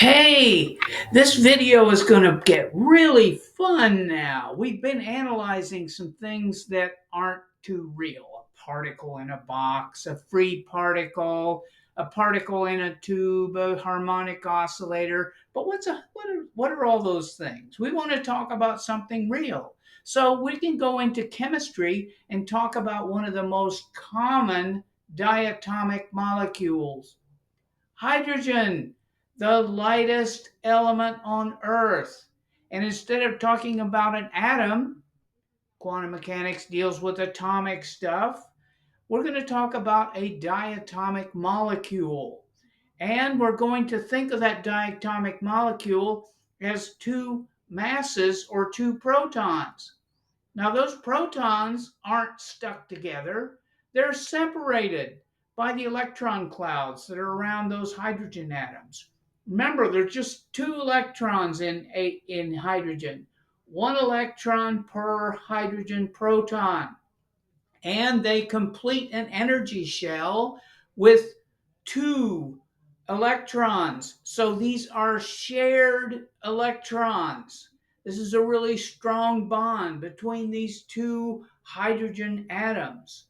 Hey, this video is going to get really fun now. We've been analyzing some things that aren't too real. A particle in a box, a free particle, a particle in a tube, a harmonic oscillator. But what are all those things? We want to talk about something real. So we can go into chemistry and talk about one of the most common diatomic molecules, hydrogen, the lightest element on Earth. And instead of talking about an atom, quantum mechanics deals with atomic stuff, we're going to talk about a diatomic molecule. And we're going to think of that diatomic molecule as two masses or two protons. Now, those protons aren't stuck together, they're separated by the electron clouds that are around those hydrogen atoms. Remember, there's just two electrons in hydrogen, one electron per hydrogen proton, and they complete an energy shell with two electrons. So these are shared electrons. This is a really strong bond between these two hydrogen atoms.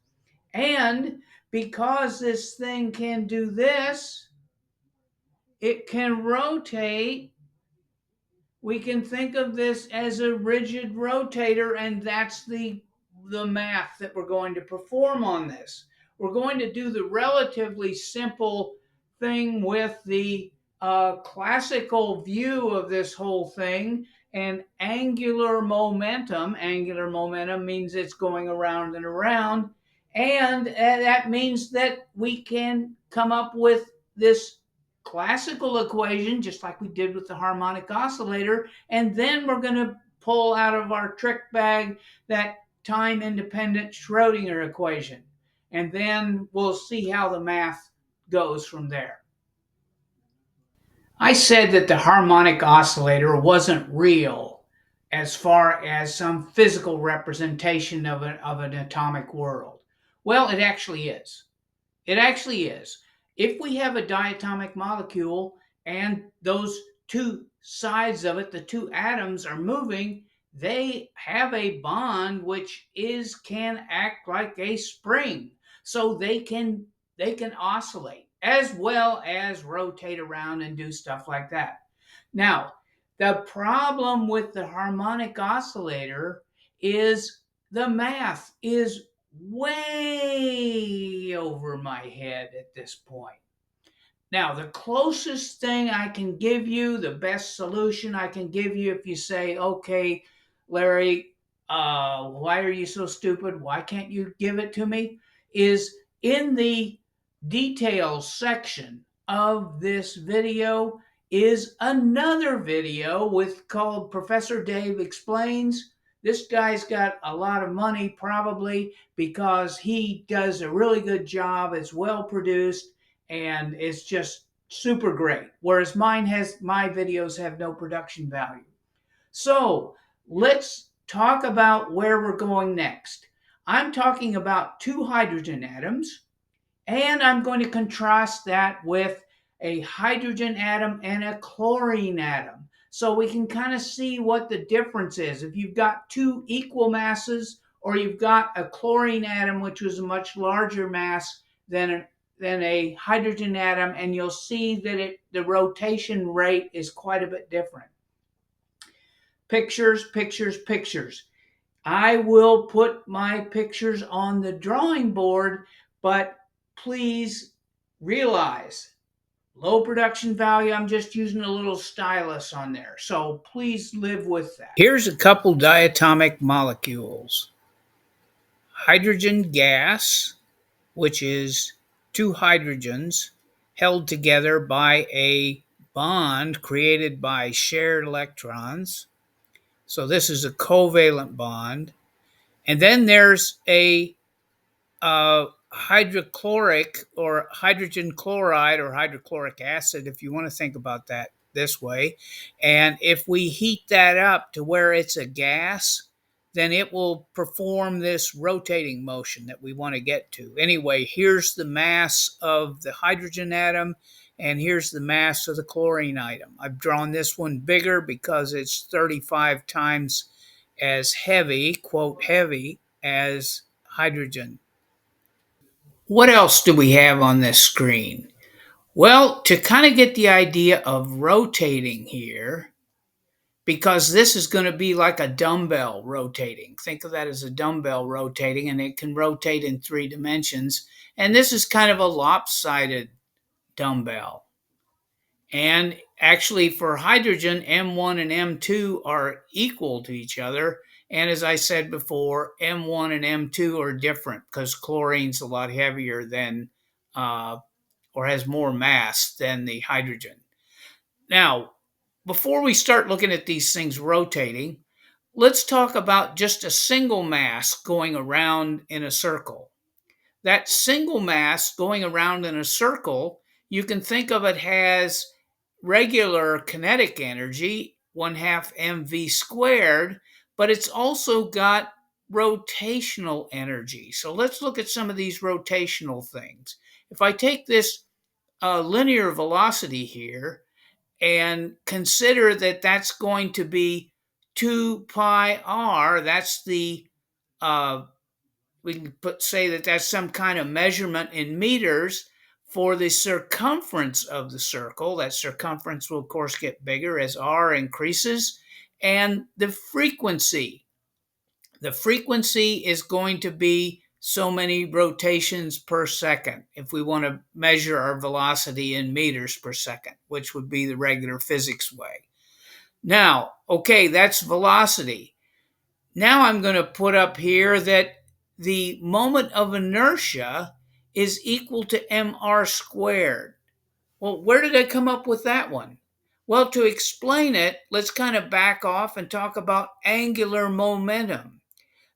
And because this thing can do this, it can rotate. We can think of this as a rigid rotator, and that's the math that we're going to perform on this. We're going to do the relatively simple thing with the classical view of this whole thing and angular momentum. Angular momentum means it's going around and around, and that means that we can come up with this classical equation, just like we did with the harmonic oscillator, and then we're going to pull out of our trick bag that time independent Schrodinger equation. And then we'll see how the math goes from there. I said that the harmonic oscillator wasn't real as far as some physical representation of an atomic world. Well, it actually is. It actually is. If we have a diatomic molecule and those two sides of it, the two atoms are moving, they have a bond which can act like a spring. So they can oscillate as well as rotate around and do stuff like that. Now, the problem with the harmonic oscillator is the math is way over my head at this point. Now, the closest thing I can give you, the best solution I can give you, if you say, okay, Larry, why are you so stupid? Why can't you give it to me? Is in the details section of this video is another video called Professor Dave Explains. This guy's got a lot of money probably because he does a really good job. It's well produced and it's just super great. Whereas my videos have no production value. So let's talk about where we're going next. I'm talking about two hydrogen atoms, and I'm going to contrast that with a hydrogen atom and a chlorine atom. So we can kind of see what the difference is. If you've got two equal masses, or you've got a chlorine atom, which was a much larger mass than a hydrogen atom, and you'll see that the rotation rate is quite a bit different. Pictures, pictures, pictures. I will put my pictures on the drawing board, but please realize low production value. I'm just using a little stylus on there. So please live with that. Here's a couple diatomic molecules. Hydrogen gas, which is two hydrogens held together by a bond created by shared electrons. So this is a covalent bond. And then there's a hydrochloric or hydrogen chloride or hydrochloric acid, if you want to think about that this way. And if we heat that up to where it's a gas, then it will perform this rotating motion that we want to get to. Anyway, here's the mass of the hydrogen atom, and here's the mass of the chlorine item. I've drawn this one bigger because it's 35 times as heavy, quote heavy, as hydrogen. What else do we have on this screen? Well, to kind of get the idea of rotating here, because this is going to be like a dumbbell rotating. Think of that as a dumbbell rotating, and it can rotate in 3 dimensions. And this is kind of a lopsided dumbbell. And actually, for hydrogen, M1 and M2 are equal to each other. And as I said before, M1 and M2 are different because chlorine's a lot heavier than, or has more mass than the hydrogen. Now, before we start looking at these things rotating, let's talk about just a single mass going around in a circle. That single mass going around in a circle, you can think of it as regular kinetic energy, 1/2 mv squared, but it's also got rotational energy. So let's look at some of these rotational things. If I take this linear velocity here and consider that that's going to be 2 pi r, that's the we can say that that's some kind of measurement in meters for the circumference of the circle. That circumference will, of course, get bigger as r increases. And the frequency. The frequency is going to be so many rotations per second if we want to measure our velocity in meters per second, which would be the regular physics way. Now, okay, that's velocity. Now I'm going to put up here that the moment of inertia is equal to mr squared. Well, where did I come up with that one? Well, to explain it, let's kind of back off and talk about angular momentum.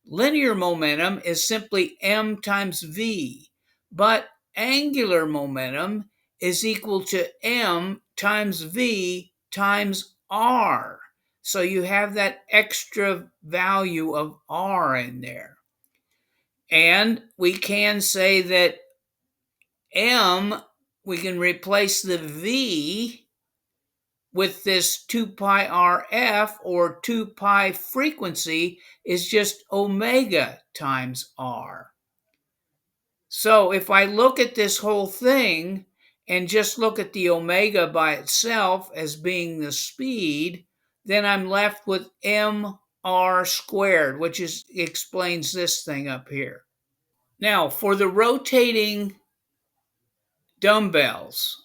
Linear momentum is simply m times v, but angular momentum is equal to m times v times r. So you have that extra value of r in there. And we can say that m, we can replace the v with this 2 pi rf, or 2 pi frequency is just omega times r. So if I look at this whole thing and just look at the omega by itself as being the speed, then I'm left with mr squared, which explains this thing up here. Now, for the rotating dumbbells,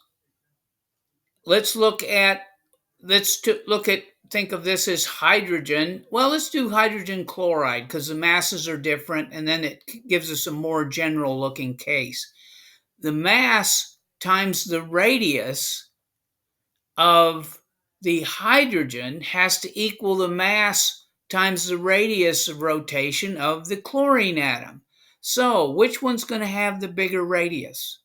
let's look at think of this as hydrogen. Well, let's do hydrogen chloride because the masses are different, and then it gives us a more general looking case. The mass times the radius of the hydrogen has to equal the mass times the radius of rotation of the chlorine atom. So, which one's going to have the bigger radius?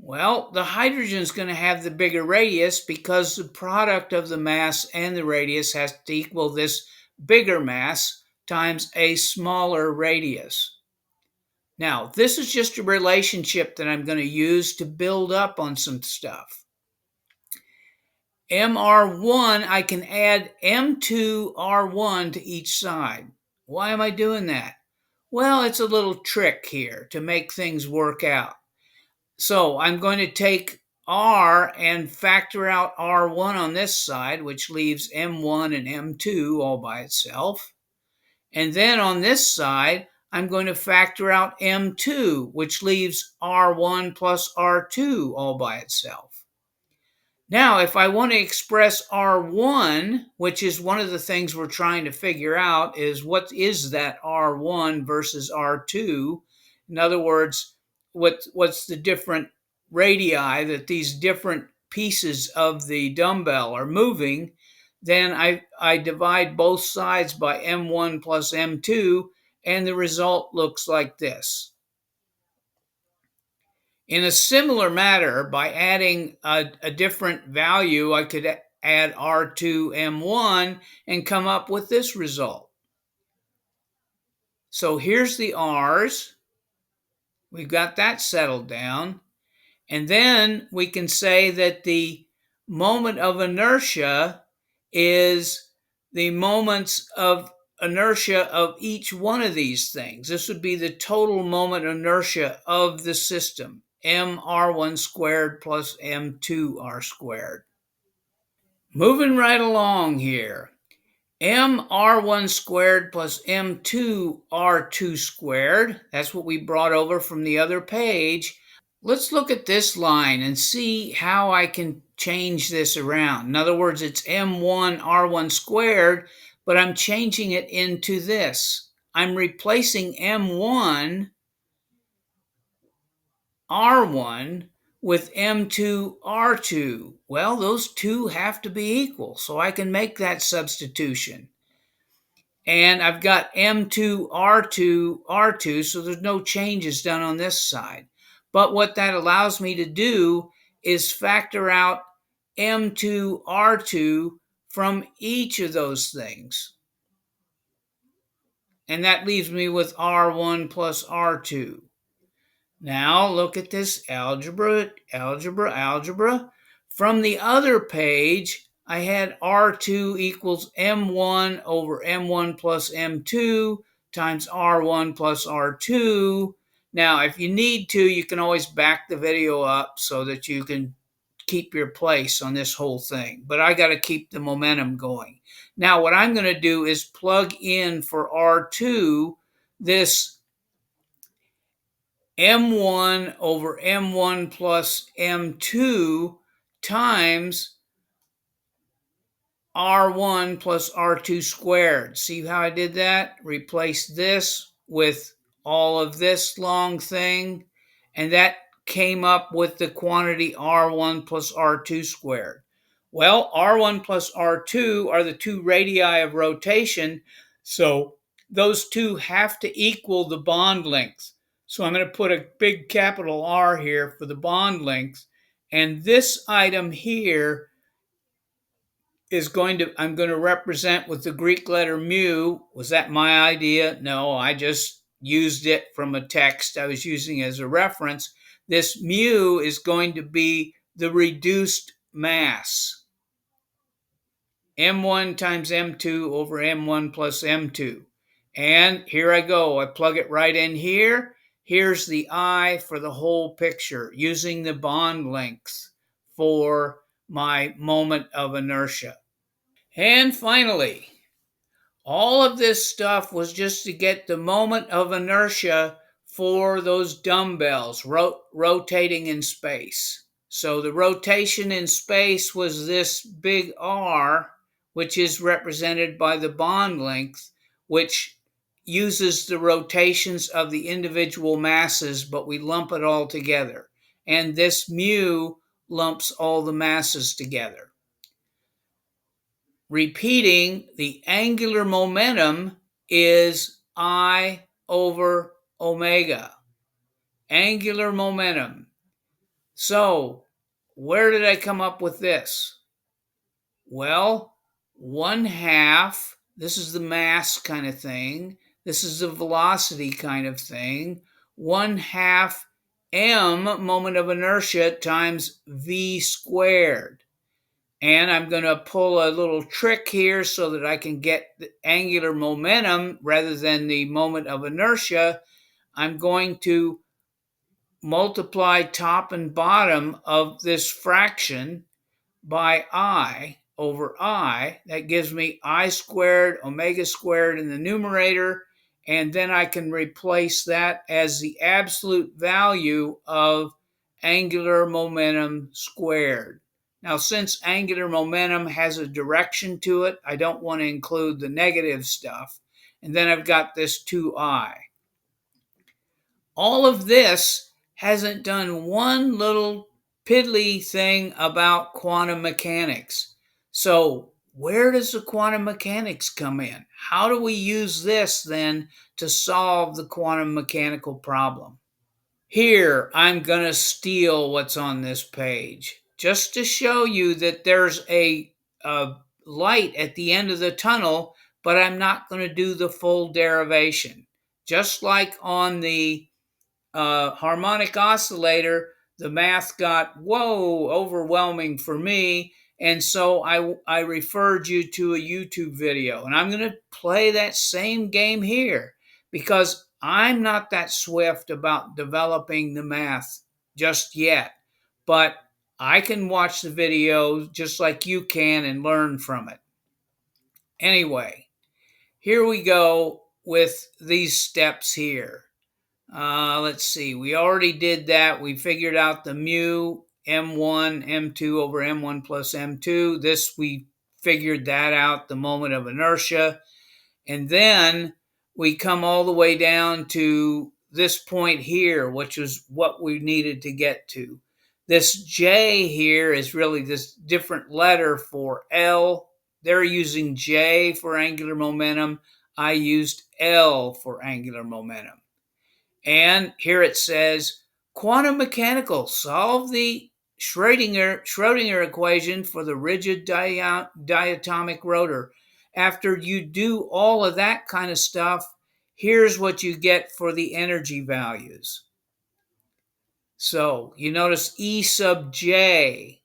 Well, the hydrogen is going to have the bigger radius because the product of the mass and the radius has to equal this bigger mass times a smaller radius. Now, this is just a relationship that I'm going to use to build up on some stuff. mr1, I can add m2r1 to each side. Why am I doing that? Well, it's a little trick here to make things work out. So I'm going to take r and factor out r1 on this side, which leaves m1 and m2 all by itself. And then on this side, I'm going to factor out m2, which leaves r1 plus r2 all by itself. Now, if I want to express R1, which is one of the things we're trying to figure out, is what is that R1 versus R2? In other words, what's the different radii that these different pieces of the dumbbell are moving? Then I divide both sides by M1 plus M2, and the result looks like this. In a similar manner, by adding a different value, I could add R2M1 and come up with this result. So here's the R's. We've got that settled down. And then we can say that the moment of inertia is the moments of inertia of each one of these things. This would be the total moment inertia of the system, mr1 squared plus m2r squared. Moving right along here, mr1 squared plus m2r2 squared, that's what we brought over from the other page. Let's look at this line and see how I can change this around. In other words, it's m1 r1 squared, but I'm changing it into this. I'm replacing m1 r1 with m2 r2. Well, those two have to be equal, so I can make that substitution. And I've got M2, R2, R2, so there's no changes done on this side. But what that allows me to do is factor out M2, R2 from each of those things. And that leaves me with R1 plus R2. Now look at this algebra. From the other page, I had R2 equals M1 over M1 plus M2 times R1 plus R2. Now, if you need to, you can always back the video up so that you can keep your place on this whole thing. But I got to keep the momentum going. Now, what I'm going to do is plug in for R2 this M1 over M1 plus M2 times R1 plus R2 squared. See how I did that? Replace this with all of this long thing, and that came up with the quantity R1 plus R2 squared. Well, R1 plus R2 are the two radii of rotation, so those two have to equal the bond length. So I'm going to put a big capital R here for the bond length, and this item here I'm going to represent with the Greek letter mu. Was that my idea? No, I just used it from a text I was using as a reference. This mu is going to be the reduced mass. M1 times M2 over M1 plus M2. And here I go. I plug it right in here. Here's the I for the whole picture using the bond length for my moment of inertia. And finally, all of this stuff was just to get the moment of inertia for those dumbbells rotating in space. So the rotation in space was this big R, which is represented by the bond length, which uses the rotations of the individual masses, but we lump it all together. And this mu lumps all the masses together. Repeating, the angular momentum is I over omega. Angular momentum. So, where did I come up with this? Well, 1/2, this is the mass kind of thing. This is the velocity kind of thing. 1/2 m moment of inertia times v squared. And I'm going to pull a little trick here so that I can get the angular momentum rather than the moment of inertia. I'm going to multiply top and bottom of this fraction by I over I. That gives me I squared, omega squared in the numerator. And then I can replace that as the absolute value of angular momentum squared. Now, since angular momentum has a direction to it, I don't want to include the negative stuff. And then I've got this 2I. All of this hasn't done one little piddly thing about quantum mechanics. So where does the quantum mechanics come in? How do we use this then to solve the quantum mechanical problem? Here, I'm going to steal what's on this page just to show you that there's a light at the end of the tunnel, but I'm not going to do the full derivation. Just like on the harmonic oscillator, the math got, whoa, overwhelming for me. And so I referred you to a YouTube video. And I'm going to play that same game here because I'm not that swift about developing the math just yet. But I can watch the video just like you can and learn from it. Anyway, here we go with these steps here. Let's see, we already did that. We figured out the mu m1, m2 over m1 plus m2. This, we figured that out, the moment of inertia. And then we come all the way down to this point here, which is what we needed to get to. This J here is really this different letter for L. They're using J for angular momentum. I used L for angular momentum. And here it says, quantum mechanical, solve the Schrodinger equation for the rigid diatomic rotor. After you do all of that kind of stuff, here's what you get for the energy values. So you notice E sub j.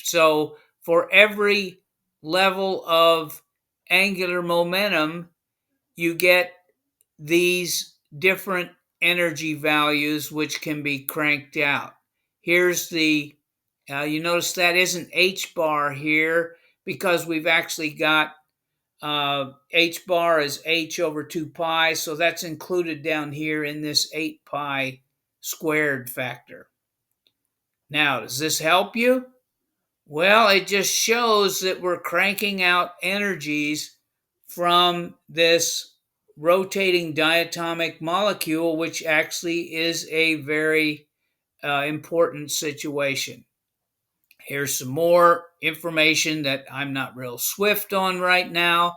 So for every level of angular momentum, you get these different energy values which can be cranked out. Here's the, you notice that isn't H bar here because we've actually got H bar is H over 2 pi, so that's included down here in this 8 pi squared factor. Now, does this help you? Well, it just shows that we're cranking out energies from this rotating diatomic molecule, which actually is a very important situation. Here's some more information that I'm not real swift on right now,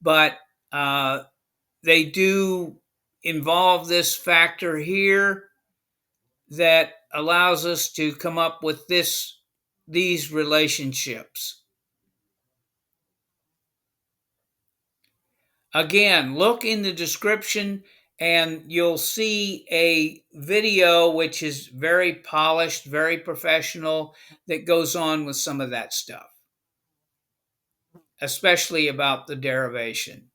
but they do involve this factor here that allows us to come up with these relationships. Again, look in the description and you'll see a video which is very polished, very professional, that goes on with some of that stuff, especially about the derivation.